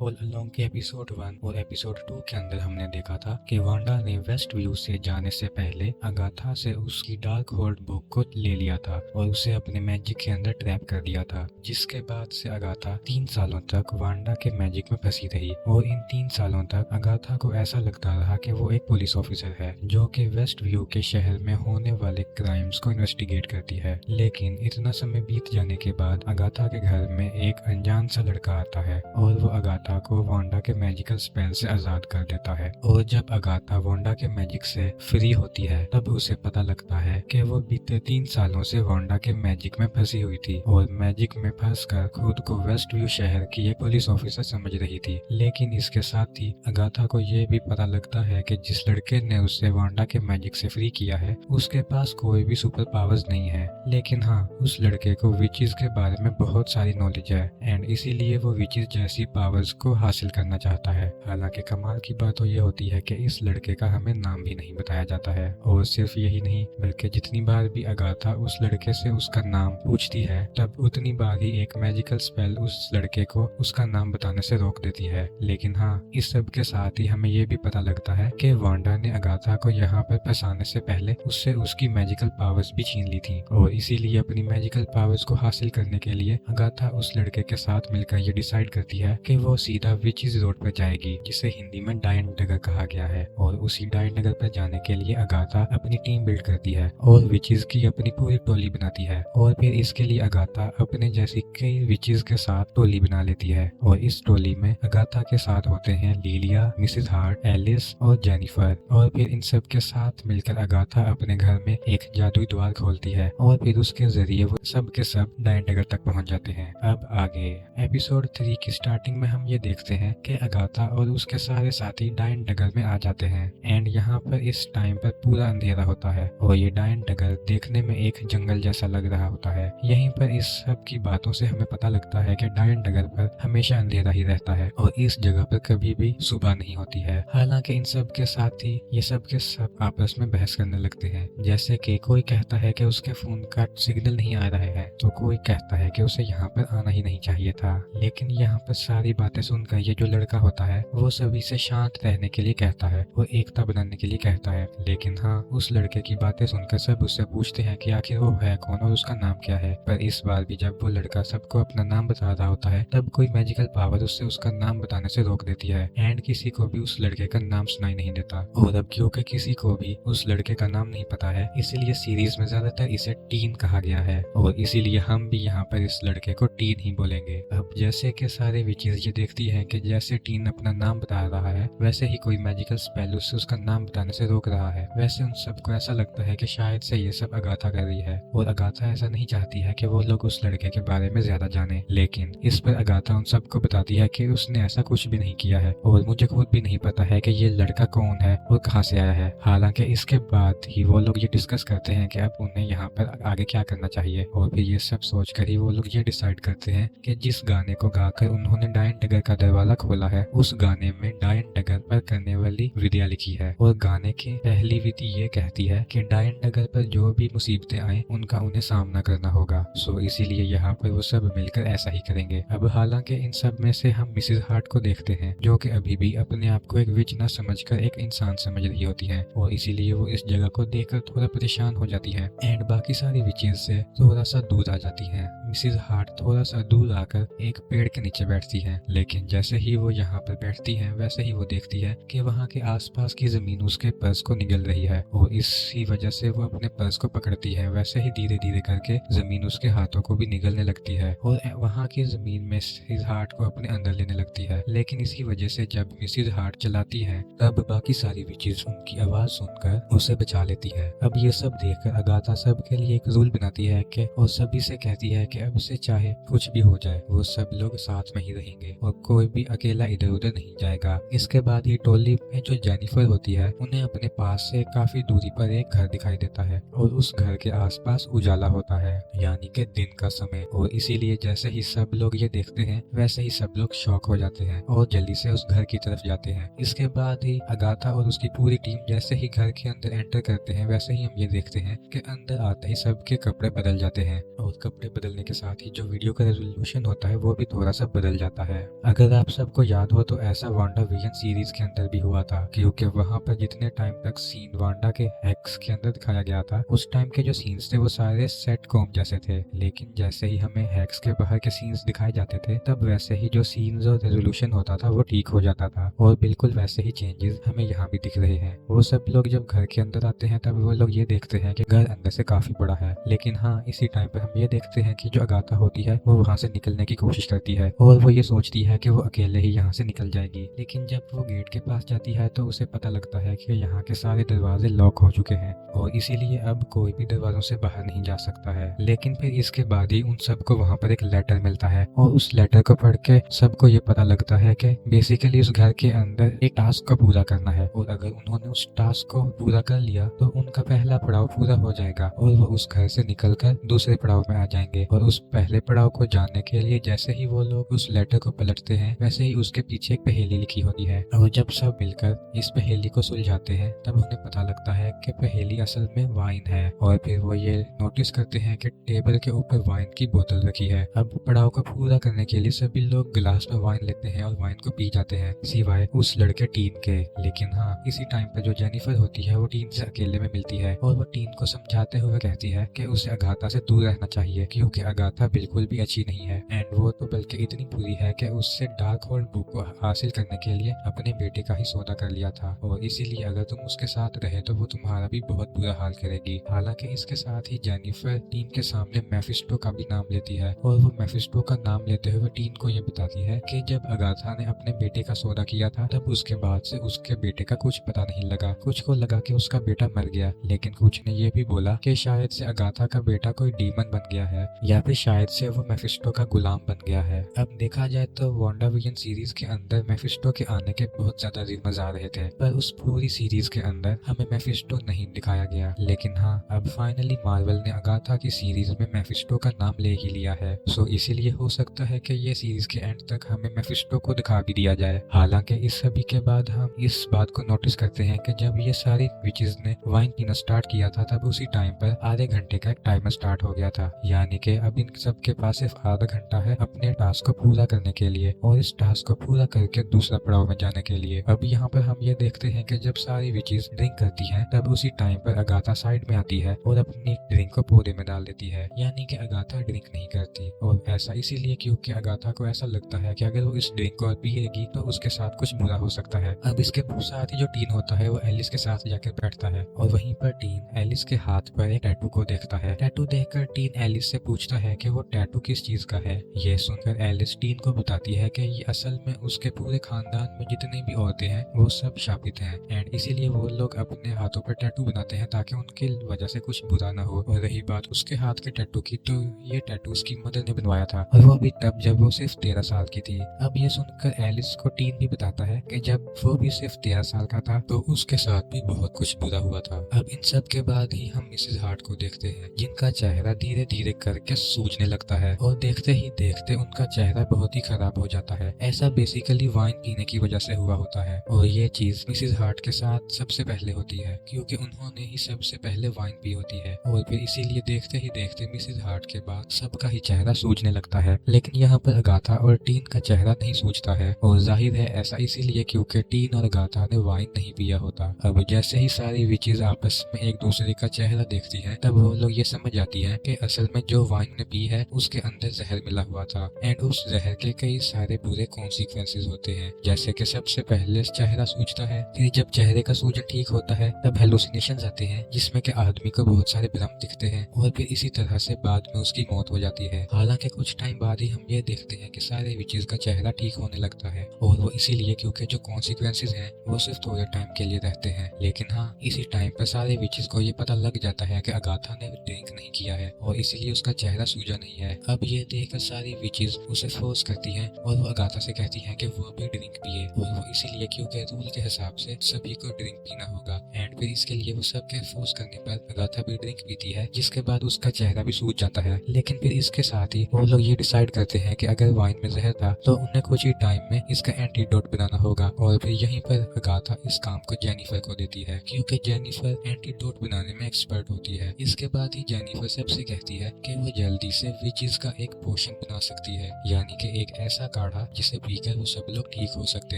All along के episode 1 और episode 2 के अंदर हमने देखा था कि वांडा ने वेस्ट व्यू से जाने से पहले अगाथा से उसकी डार्क होल्ड बुक को ले लिया था और उसे अपने मैजिक के अंदर ट्रैप कर दिया था, जिसके बाद से अगाथा 3 सालों तक वांडा के मैजिक में फंसी रही और इन 3 सालों तक अगाथा को ऐसा लगता रहा कि वो एक पुलिस ऑफिसर है जो कि वेस्ट व्यू के शहर में होने वाले क्राइम्स को इन्वेस्टिगेट करती है। लेकिन इतना समय बीत जाने के बाद अगाथा के घर में एक अनजान सा लड़का आता है और वो अगाथा को वांडा के मैजिकल स्पेल से आजाद कर देता है। और जब अगाथा वांडा के मैजिक से फ्री होती है तब उसे पता लगता है कि वो बीते 3 सालों से वांडा के मैजिक में फंसी हुई थी और मैजिक में फंसकर खुद को वेस्ट व्यू शहर की एक पुलिस ऑफिसर समझ रही थी। लेकिन इसके साथ ही अगाथा को ये भी पता लगता है कि जिस लड़के ने उसे वांडा के मैजिक से फ्री किया है उसके पास कोई भी सुपर पावर्स नहीं है, लेकिन हाँ उस लड़के को विचेस के बारे में बहुत सारी नॉलेज है एंड इसीलिए वो विचेस जैसी पावर्स को हासिल करना चाहता है। हालांकि कमाल की बात तो ये होती है कि इस लड़के का हमें नाम भी नहीं बताया जाता है और सिर्फ यही नहीं बल्कि जितनी बार भी अगाथा उस लड़के से उसका नाम पूछती है तब उतनी बार ही एक मैजिकल स्पेल उस लड़के को उसका नाम बताने से रोक देती है। लेकिन हाँ इस सब के साथ ही हमें ये भी पता लगता है कि वांडा ने अगाथा को यहाँ पर फंसाने से पहले उससे उसकी मैजिकल पावर्स भी छीन ली थी और इसीलिए अपनी मैजिकल पावर्स को हासिल करने के लिए अगाथा उस लड़के के साथ मिलकर ये डिसाइड करती है कि वो सीधा विचेस रोड पर जाएगी, जिसे हिंदी में डायन डगर कहा गया है। और उसी डायन डगर पर जाने के लिए अगाथा अपनी टीम बिल्ड करती है और विचेस की अपनी पूरी टोली बनाती है और फिर इसके लिए अगाथा अपने जैसी कई विचेस के साथ टोली बना लेती है। और इस टोली में अगाथा के साथ होते हैं लिलिया, मिसेस हार्ट, एलिस और जेनिफर। और फिर इन सब के साथ मिलकर अगाथा अपने घर में एक जादुई द्वार खोलती है और फिर उसके जरिए वो सब के सब डायन डगर तक पहुंच जाते हैं। अब आगे एपिसोड 3 की स्टार्टिंग में हम ये देखते हैं कि अगाथा और उसके सारे साथी डायन डगर में आ जाते हैं एंड यहाँ पर इस टाइम पर पूरा अंधेरा होता है और ये डायन डगर देखने में एक जंगल जैसा लग रहा होता है। यहीं पर इस सब की बातों से हमें पता लगता है कि डायन डगर पर हमेशा अंधेरा ही रहता है और इस जगह पर कभी भी सुबह नहीं होती है। हालांकि इन सब के साथ ही ये सब के सब आपस में बहस करने लगते हैं, जैसे कि कोई कहता है कि उसके फोन का सिग्नल नहीं आ रहा है तो कोई कहता है कि उसे यहाँ पर आना ही नहीं चाहिए था। लेकिन यहाँ पर सारी बातें सुनकर ये जो लड़का होता है वो सभी से शांत रहने के लिए कहता है, वो एकता बनाने के लिए कहता है। लेकिन हाँ उस लड़के की बातें सुनकर सब उससे पूछते हैं कि आखिर वो है कौन और उसका नाम क्या है। पर इस बार भी जब वो लड़का सबको अपना नाम बता रहा होता है तब कोई मैजिकल पावर उससे उसका नाम बताने से रोक देती है एंड किसी को भी उस लड़के का नाम सुनाई नहीं देता। और अब क्योंकि किसी को भी उस लड़के का नाम नहीं पता है इसीलिए सीरीज में ज्यादातर इसे टीन कहा गया है और इसीलिए हम भी यहाँ पर इस लड़के को टीन ही बोलेंगे। अब जैसे कि सारे विचेस ये देखती हैं कि जैसे टीन अपना नाम बता रहा है वैसे ही कोई मैजिकल स्पेल उससे उसका नाम बताने से रोक रहा है। वैसे उन सबको ऐसा लगता है कि शायद से ये सब अगाथा कर रही है और अगाथा ऐसा नहीं चाहती है कि वो लोग उस लड़के के बारे में ज्यादा जाने। लेकिन इस पर अगाथा उन सबको बताती है कि उसने ऐसा कुछ भी नहीं किया है और मुझे खुद भी नहीं पता है कि ये लड़का कौन है और कहाँ से आया है। हालांकि इसके बाद ही वो लोग ये डिस्कस करते हैं कि अब उन्हें यहाँ पर आगे क्या करना चाहिए और फिर ये सब सोचकर ही वो लोग ये डिसाइड करते हैं कि जिस गाने को गाकर उन्होंने डायन डगर का दरवाजा खोला है उस गाने में डायन डगर पर करने वाली विधियां लिखी है और गाने की पहली विधि ये कहती है कि डायन डगर पर जो भी मुसीबतें आए उनका उन्हें सामना करना होगा। सो इसीलिए यहाँ पर वो सब मिलकर ऐसा ही करेंगे। अब हालांकि इन सब में से हम मिसेस हार्ट को देखते हैं जो कि अभी भी अपने आप को एक विच न समझकर एक इंसान समझ रही होती है और इसीलिए वो इस जगह को देखकर थोड़ा परेशान हो जाती है एंड बाकी सारी विचेस से थोड़ा सा दूर आ जाती है। मिसेस हार्ट थोड़ा सा दूर आकर एक पेड़ के नीचे बैठती है, लेकिन जैसे ही वो यहाँ पर बैठती है वैसे ही वो देखती है कि वहाँ के आसपास की जमीन उसके पर्स को निगल रही है और इसी वजह से वो अपने पर्स को पकड़ती है। वैसे ही धीरे धीरे करके जमीन उसके हाथों को भी निगलने लगती है और वहाँ की जमीन मिसेस हार्ट को अपने अंदर लेने लगती है। लेकिन इसी वजह से जब मिसेस हार्ट चलाती है तब बाकी सारी विचेस उनकी आवाज सुनकर उसे बचा लेती है। अब ये सब देखकर अगाथा सबके लिए एक रूल बनाती है कि और सभी से कहती है कि अब से चाहे कुछ भी हो जाए वो सब लोग साथ में ही रहेंगे और कोई भी अकेला इधर उधर नहीं जाएगा। इसके बाद ही टोली में जो जेनिफर होती है उन्हें अपने पास से काफी दूरी पर एक घर दिखाई देता है और उस घर के आसपास उजाला होता है यानी कि दिन का समय। और इसीलिए जैसे ही सब लोग ये देखते हैं वैसे ही सब लोग शॉक हो जाते हैं और जल्दी से उस घर की तरफ जाते हैं। इसके बाद ही अगाथा और उसकी पूरी टीम जैसे ही घर के अंदर एंटर करते हैं वैसे ही हम ये देखते हैं कि अंदर आते ही सबके कपड़े बदल जाते हैं और कपड़े बदलने के के साथ ही जो वीडियो का रेजोल्यूशन होता है वो भी थोड़ा सा बदल जाता है। अगर आप सबको याद हो तो ऐसा वांडा विजन सीरीज के अंदर भी हुआ था, क्योंकि वहाँ पर जितने टाइम तक सीन वांडा के हैक्स के अंदर दिखाया गया था उस टाइम के जो सीन्स थे वो सारे सेट कॉम जैसे थे, लेकिन जैसे ही हमें हैक्स के बाहर के सीन्स दिखाए जाते थे तब वैसे ही जो सीन्स और रेजोल्यूशन होता था वो ठीक हो जाता था। और बिल्कुल वैसे ही चेंजेस हमें यहाँ भी दिख रहे हैं। वो सब लोग जब घर के अंदर आते हैं तब वो लोग ये देखते हैं कि घर अंदर से काफी बड़ा है, लेकिन हाँ इसी टाइम पर हम ये देखते हैं कि जो अगाथा होती है वो वहाँ से निकलने की कोशिश करती है और वो ये सोचती है कि वो अकेले ही यहाँ से निकल जाएगी। लेकिन जब वो गेट के पास जाती है तो उसे पता लगता है कि यहाँ के सारे दरवाजे लॉक हो चुके हैं और इसीलिए अब कोई भी दरवाजों से बाहर नहीं जा सकता है। लेकिन फिर इसके बाद ही उन सबको वहाँ पर एक लेटर मिलता है और उस लेटर को पढ़ के सबको ये पता लगता है कि बेसिकली उस घर के अंदर एक टास्क को पूरा करना है और अगर उन्होंने उस टास्क को पूरा कर लिया तो उनका पहला पड़ाव पूरा हो जाएगा और वो उस घर से निकलकर दूसरे पड़ाव में आ जाएंगे। और उस पहले पड़ाव को जानने के लिए जैसे ही वो लोग उस लेटर को पलटते हैं वैसे ही उसके पीछे एक पहेली लिखी होती है और जब सब मिलकर इस पहेली को सुलझाते हैं तब उन्हें पता लगता है कि पहेली असल में वाइन है। और फिर वो ये नोटिस करते हैं कि टेबल के ऊपर वाइन की बोतल रखी है। अब पड़ाव को पूरा करने के लिए सभी लोग गिलास में वाइन लेते हैं और वाइन को पी जाते हैं सिवाय उस लड़के टीन के। लेकिन हाँ इसी टाइम पर जो जेनिफर होती है वो टीन से अकेले में मिलती है और वो टीन को समझाते हुए कहती है कि उसे अगाथा से दूर रहना चाहिए क्योंकि अगाथा बिल्कुल भी अच्छी नहीं है एंड वो तो बल्कि इतनी बुरी है कि उससे डार्क होल्ड बुक को हासिल करने के लिए अपने बेटे का ही सौदा कर लिया था और इसीलिए अगर तुम उसके साथ रहे तो वो तुम्हारा भी बहुत बुरा हाल करेगी। हालांकि इसके साथ ही जेनिफर टीन के सामने मेफिस्टो का भी नाम लेती है और वो मेफिस्टो का नाम लेते हुए टीन को ये बताती है कि जब अगाथा ने अपने बेटे का सौदा किया था तब उसके बाद से उसके बेटे का कुछ पता नहीं लगा। कुछ को लगा कि उसका बेटा मर गया, लेकिन कुछ ने ये भी बोला कि शायद से अगाथा का बेटा कोई डीमन बन गया है या फिर शायद से वो मेफिस्टो का गुलाम बन गया है। अब देखा जाए तो वांडा विजन सीरीज के अंदर मेफिस्टो के आने के बहुत ज्यादा रिमर्स आ रहे थे, पर उस पूरी सीरीज के अंदर हमें मेफिस्टो नहीं दिखाया गया। लेकिन हाँ अब फाइनली मार्वल ने अगाथा की सीरीज में मेफिस्टो का नाम ले ही लिया है, सो इसीलिए हो सकता है कि ये सीरीज के एंड तक हमें मेफिस्टो को दिखा भी दिया जाए। हालांकि इस सभी के बाद हम इस बात को नोटिस करते हैं कि जब ये सारी विचेस ने वाइन पीना स्टार्ट किया था तब उसी टाइम पर आधे घंटे का एक टाइमर स्टार्ट हो गया था, यानी कि अब इन सब के पास सिर्फ आधा घंटा है अपने टास्क को पूरा करने के लिए और इस टास्क को पूरा करके दूसरा पड़ाव में जाने के लिए। अब यहाँ पर हम ये देखते हैं कि जब सारी विचेस ड्रिंक करती हैं तब उसी टाइम पर अगाथा साइड में आती है और अपनी ड्रिंक को पौधे में डाल देती है, यानी कि अगाथा ड्रिंक नहीं करती। और ऐसा इसीलिए क्योंकि अगाथा को ऐसा लगता है कि अगर वो इस ड्रिंक को पिएगी तो उसके साथ कुछ बुरा हो सकता है। अब इसके साथ ही जो टीन होता है वो एलिस के साथ जाकर बैठता है और वहीं पर टीन एलिस के हाथ पर एक टैटू को देखता है। टैटू देखकर टीन एलिस से पूछता है कि वो टैटू किस चीज का है। ये सुनकर एलिस टीन को बताती है कि ये असल में उसके पूरे खानदान में जितनी भी औरतें हैं वो सब शापित हैं एंड इसीलिए वो लोग अपने हाथों पर टैटू बनाते हैं ताकि उनकी वजह से कुछ बुरा ना हो। और रही बात उसके हाथ के टैटू की, तो ये टैटू उसकी मदर ने बनवाया था और वो भी तब जब वो सिर्फ 13 साल की थी। अब ये सुनकर एलिस को टीन भी बताता है कि जब वो भी सिर्फ 13 साल का था तो उसके साथ भी बहुत कुछ बुरा हुआ था। अब इन सब के बाद ही हम मिसेस हार्ट को देखते हैं जिनका चेहरा धीरे धीरे करके सूजने लगता है और देखते ही देखते उनका चेहरा बहुत ही खराब हो जाता है। ऐसा बेसिकली वाइन पीने की वजह से हुआ होता है और ये चीज मिसेस हार्ट के साथ सबसे पहले होती है क्योंकि उन्होंने ही सबसे पहले वाइन पी होती है और फिर इसीलिए देखते ही देखते मिसेस हार्ट के बाद सबका ही चेहरा सूजने लगता है। लेकिन यहाँ पर अगाथा और टीन का चेहरा नहीं सूजता है और जाहिर है ऐसा इसीलिए क्योंकि टीन और अगाथा ने वाइन नहीं पिया होता। अब जैसे ही सारी विचेस आपस में एक दूसरे का चेहरा देखती है तब वो लोग ये समझ जाती है कि असल में जो वाइन ने पी है उसके अंदर जहर मिला हुआ था एंड उस जहर के कई सारे बुरे कॉन्सिक्वेंसेस होते हैं, जैसे कि सबसे पहले चेहरा सूजता है, फिर जब चेहरे का सूजन ठीक होता है तब हेलुसिनेशंस आते हैं जिसमें कि आदमी को बहुत सारे भ्रम दिखते हैं और फिर इसी तरह से बाद में उसकी मौत हो जाती है। हालांकि कुछ टाइम बाद ही हम ये देखते हैं कि सारे विचेस का चेहरा ठीक होने लगता है और वो इसीलिए क्योंकि जो कॉन्सिक्वेंसेस हैं वो सिर्फ थोड़े टाइम के लिए रहते हैं। लेकिन हाँ इसी टाइम पर सारे विचेस को ये पता लग जाता है कि अगाथा ने ड्रिंक नहीं किया है और इसीलिए उसका चेहरा सूजा नहीं है। अब ये देखकर सारी विचेस उसे फोर्स करती हैं और वो अगाथा से कहती हैं कि वो भी ड्रिंक पिए और वो इसीलिए क्योंकि रूल के हिसाब से सभी को ड्रिंक पीना होगा एंड फिर इसके लिए वो सबके फोर्स करने पर अगाथा भी ड्रिंक पीती है जिसके बाद उसका चेहरा भी सूज जाता है। लेकिन फिर इसके साथ ही वो लोग ये डिसाइड करते हैं कि अगर वाइन में जहर था तो उन्हें कुछ ही टाइम में इसका एंटीडोट बनाना होगा और फिर यहीं पर अगाथा इस काम को जेनिफर को देती है क्योंकि जेनिफर एंटीडोट बनाने में एक्सपर्ट होती है। इसके बाद ही जेनिफर सबसे कहती है कि वो जल्दी से विचेस का एक पोशन बना सकती है, यानी कि एक ऐसा काढ़ा जिसे पीकर वो सब लोग ठीक हो सकते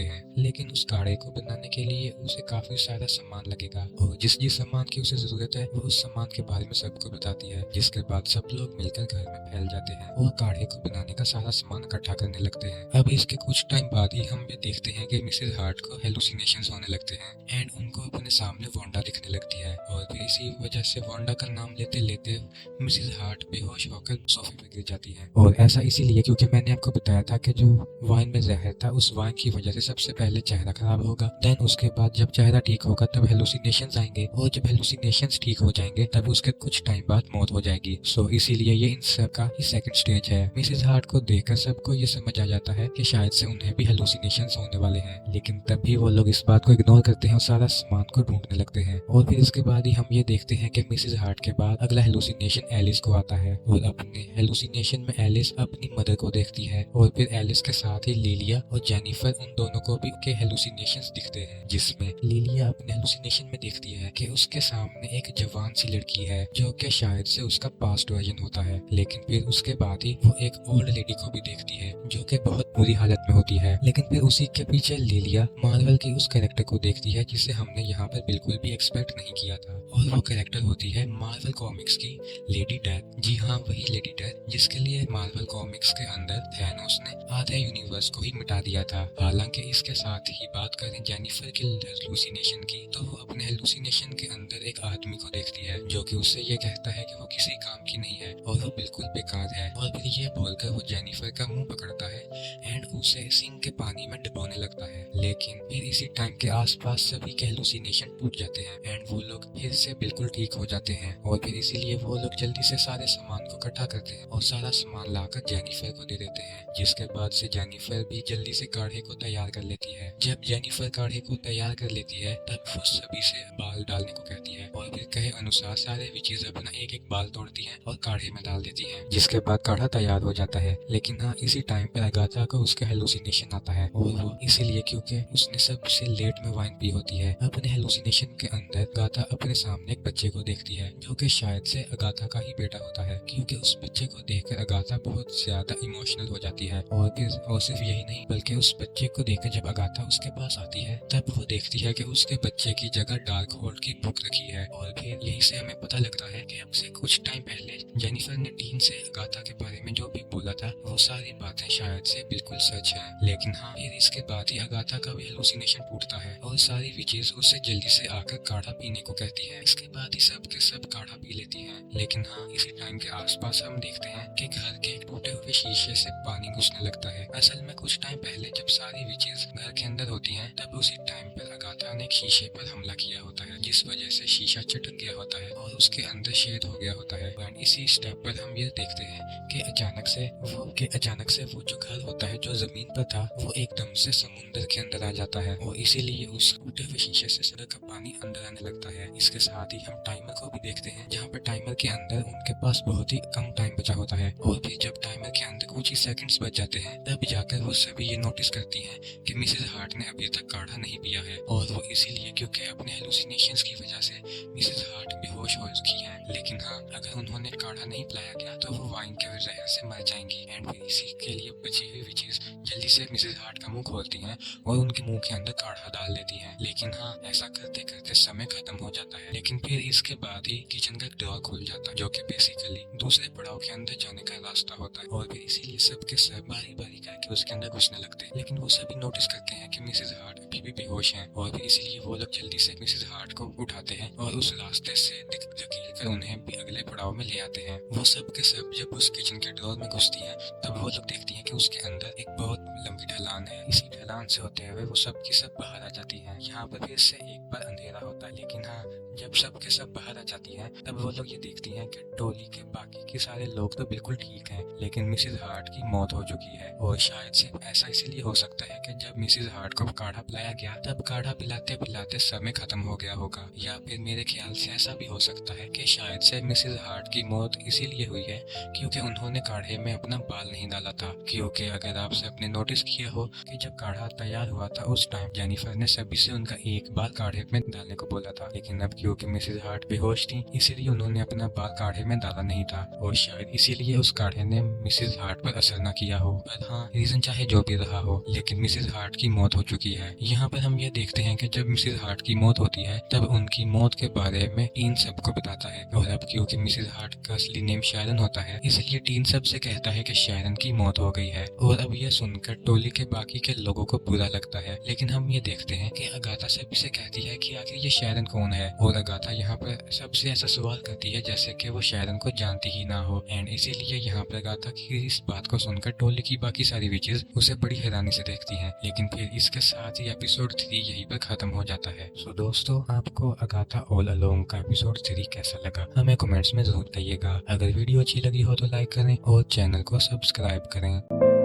हैं। लेकिन उस काढ़े को बनाने के लिए उसे काफी सारा सामान लगेगा और जिस सामान की उसे जरूरत है वो उस सामान के बारे में सबको बताती है, जिसके बाद सब लोग मिलकर घर में फैल जाते हैं और काढ़े को बनाने का सारा सामान इकट्ठा करने लगते हैं। अब इसके कुछ टाइम बाद ही हम ये देखते हैं कि मिसेज हार्ट को हेलुसिनेशंस होने लगते हैं एंड उनको अपने सामने वांडा दिखने लगती है और फिर इसी वजह से वांडा का नाम लेते लेते मिसेज हार्ट बेहोश होकर सोफे पे गिर जाती है। और ऐसा इसीलिए क्योंकि मैंने आपको बताया था कि जो वाइन में जहर था उस वाइन की वजह से सबसे पहले चेहरा खराब होगा, देन उसके बाद जब चेहरा ठीक होगा तब हेलुसिनेशंस आएंगे और जब हेलुसिनेशंस ठीक हो जाएंगे तब उसके कुछ टाइम बाद मौत हो जाएगी। सो इसीलिए ये इन सब का ही सेकंड स्टेज है। मिसेज हार्ट को देखकर सबको ये समझ आ जाता है कि शायद से उन्हें भी हेलुसिनेशंस होने वाले हैं, लेकिन तब भी वो लोग इस बात को इग्नोर करते हैं और सारा सामान को ढूंढने लगते हैं। और फिर इसके बाद ही हम ये देखते हैं कि मिसेज हार्ट के बाद अगला हेलुसिनेशन एलिस को आता है और अपने हेलुसिनेशन में एलिस अपनी मदर को देखती है और फिर एलिस के साथ ही लिलिया और जेनिफर उन दोनों को भी के हेलुसिनेशंस दिखते हैं, जिसमें लिलिया अपने हेलुसिनेशन में देखती है कि उसके सामने एक जवान सी लड़की है जो कि शायद से उसका पास्ट वर्जन होता है। लेकिन फिर उसके बाद ही वो एक ओल्ड लेडी को भी देखती है जो कि बहुत बुरी हालत में होती है। लेकिन फिर उसी के पीछे लिलिया मार्वल की उस कैरेक्टर को देखती है जिसे हमने यहाँ पर बिल्कुल भी एक्सपेक्ट नहीं किया था और वो कैरेक्टर होती है मार्वल कॉमिक्स की लेडी डेथ। जी हाँ, वही लेडी डेथ जिसके लिए मार्वल कॉमिक्स के अंदर थैनोस ने आधे यूनिवर्स को ही मिटा दिया था। हालांकि इसके साथ ही बात करें जेनिफर के हेलुसिनेशन की तो वो अपने हेलुसिनेशन के अंदर एक आदमी को देखती है जो कि उससे ये कहता है कि वो किसी काम की नहीं है और वो बिल्कुल बेकार है और फिर ये बोलकर वो जेनिफर का मुंह पकड़ता है एंड उसे सिंक के पानी में डुबोने लगता है। लेकिन फिर इसी टाइम के आसपास सभी के हेलुसिनेशन टूट जाते हैं एंड वो लोग फिर से बिल्कुल ठीक हो जाते हैं और फिर इसीलिए वो लोग जल्दी से सारे सामान को इकट्ठा करते हैं और सारा सामान लाकर जेनिफर को दे देते हैं, जिसके बाद से जेनिफर भी जल्दी से काढ़े को तैयार कर लेती है। जब जेनिफर काढ़े को तैयार कर लेती है तब वो सभी से बाल डालने को कहती है और फिर कहे अनुसार सारे विचेस अपना एक एक बाल तोड़ती हैं और काढ़े में डाल देती हैं, जिसके बाद काढ़ा तैयार हो जाता है। लेकिन हाँ, इसी टाइम पर अगाथा को उसके हेलुसिनेशन आता है और वो इसीलिए क्योंकि उसने सबसे लेट में वाइन पी होती है। अपने हेलुसिनेशन के अंदर अगाथा अपने सामने एक बच्चे को देखती है जो कि शायद से अगाथा का ही बेटा होता है, क्योंकि उस बच्चे को देखकर अगाथा बहुत ज्यादा इमोशनल हो जाती है। और सिर्फ यही नहीं बल्कि उस बच्चे को देखकर जब अगाथा उसके पास आती है तब वो देखती है कि उसके बच्चे की जगह डार्क होल्ड की बुक रखी है और फिर यही से हमें पता लगता है कि अब से कुछ टाइम पहले जेनिफर ने डीन से अगाथा के बारे में जो भी बोला था वो सारी बातें शायद से बिल्कुल सच है। लेकिन हाँ, फिर इसके बाद ही अगाथा का भी हेलुसिनेशन टूटता है और सारी विचेस उससे जल्दी से आकर काढ़ा पीने को कहती है। इसके बाद ही सब के सब काढ़ा पी लेती हैं। लेकिन हाँ, इसी टाइम के आसपास हम देखते हैं कि घर के एक टूटे हुए शीशे से पानी घुसने लगता है। असल में कुछ टाइम पहले जब सारी विचेस घर के अंदर होती हैं तब उसी टाइम पर अगाथा ने एक शीशे पर हमला किया होता है, जिस वजह से शीशा चटक गया होता है और उसके अंदर छेद हो गया होता है। एंड इसी स्टेप पर हम ये देखते हैं कि अचानक से वो जो घर होता है जो जमीन पर था वो एकदम से समुद्र के अंदर आ जाता है और इसीलिए उस टूटे हुए शीशे से सड़क का पानी अंदर आने लगता है। इसके साथ ही हम टाइमर को भी देखते हैं जहाँ पर टाइमर के अंदर उनके पास बहुत ही कम टाइम बचा होता है और फिर जब टाइमर के अंदर कुछ ही सेकंड्स बच जाते हैं तब जाकर वो सभी ये नोटिस करती हैं कि मिसेज हार्ट ने अभी तक काढ़ा नहीं पिया है और वो इसीलिए क्योंकि अपने हेलुसिनेशंस की वजह से मिसेज हार्ट बेहोश हो चुकी है। लेकिन हाँ, अगर उन्होंने काढ़ा नहीं पिलाया गया तो वो वाइन के वजह से मर जाएंगी एंड फिर इसी के लिए बची हुई विचेस जल्दी से मिसेज हार्ट का मुंह खोलती हैं और उनके मुंह के अंदर काढ़ा डाल देती हैं। लेकिन हाँ, ऐसा करते करते समय खत्म हो जाता है। लेकिन फिर इसके बाद ही किचन का डोर खुल जाता है जो कि बेसिकली दूसरे पड़ाव के अंदर जाने का रास्ता होता है और फिर इसीलिए सबके सब बारी बारी करके उसके अंदर घुसने लगते हैं। लेकिन वो सभी नोटिस करते हैं कि मिसेज हार्ट अभी भी बेहोश हैं और फिर इसीलिए वो लोग जल्दी से मिसेज हार्ट को उठाते हैं और उस रास्ते से धकेल कर उन्हें भी अगले पड़ाव में ले आते हैं। वो सब के सब जब उस किचन के डोर में घुसती हैं तब वो लोग देखती हैं कि उसके अंदर एक बहुत लंबी ढलान है। इसी ढलान से होते हुए वो सब की सब बाहर आ जाती हैं। यहाँ पर फिर से एक बार अंधेरा होता है। लेकिन हाँ, जब सब के सब बाहर आ जाती हैं तब वो लोग ये देखती हैं कि टोली के बाकी के सारे लोग तो बिल्कुल ठीक हैं, लेकिन मिसेज हार्ट की मौत हो चुकी है। और शायद से ऐसा इसीलिए हो सकता है कि जब मिसेज हार्ट को काढ़ा पिलाया गया तब काढ़ा पिलाते पिलाते समय खत्म हो गया होगा, या फिर मेरे ख्याल से ऐसा भी हो सकता है कि शायद से मिसेज हार्ट की मौत इसीलिए हुई है क्योंकि उन्होंने काढ़े में अपना बाल नहीं डाला था। क्योंकि अगर आपसे अपने नोटिस किया हो कि जब काढ़ा तैयार हुआ था उस टाइम जेनिफर ने सभी से उनका एक बाल काढ़े में डालने को बोला था, लेकिन अब क्योंकि मिसेज हार्ट बेहोश थी इसीलिए उन्होंने अपना बाल काढ़े में डाला नहीं था और शायद इसीलिए उस काढ़े ने मिसेज हार्ट पर असर न किया हो। पर हाँ, रीजन चाहे जो भी रहा हो, लेकिन मिसेज हार्ट की मौत हो चुकी है। यहाँ पर हम ये देखते हैं कि जब मिसेज हार्ट की मौत होती है तब उनकी मौत के बारे में टीन सबको बताता है, और अब क्योंकि मिसेज हार्ट का असली नेम शैरन होता है इसलिए टीन सबसे कहता है कि शैरन की मौत हो गई है। और अब यह सुनकर टोली के बाकी के लोगों को बुरा लगता है, लेकिन हम ये देखते हैं कि अगाथा सभी से कहती है कि आखिर ये शैरन कौन है, और अगाथा यहाँ पर सबसे ऐसा सवाल करती है जैसे कि वो शैरन को जानती ही ना हो। एंड इसीलिए यहाँ पर अगाथा की इस बात को सुनकर टोली की बाकी सारी विचेस उसे बड़ी हैरानी से देखती हैं। लेकिन फिर इसके साथ ही एपिसोड 3 यहीं पर खत्म हो जाता है। सो दोस्तों, आपको अगाथा ऑल अलोंग का एपिसोड 3 कैसा लगा हमें कमेंट्स में जरूर बताइएगा। अगर वीडियो अच्छी लगी हो तो लाइक करें और चैनल को सब्सक्राइब करें।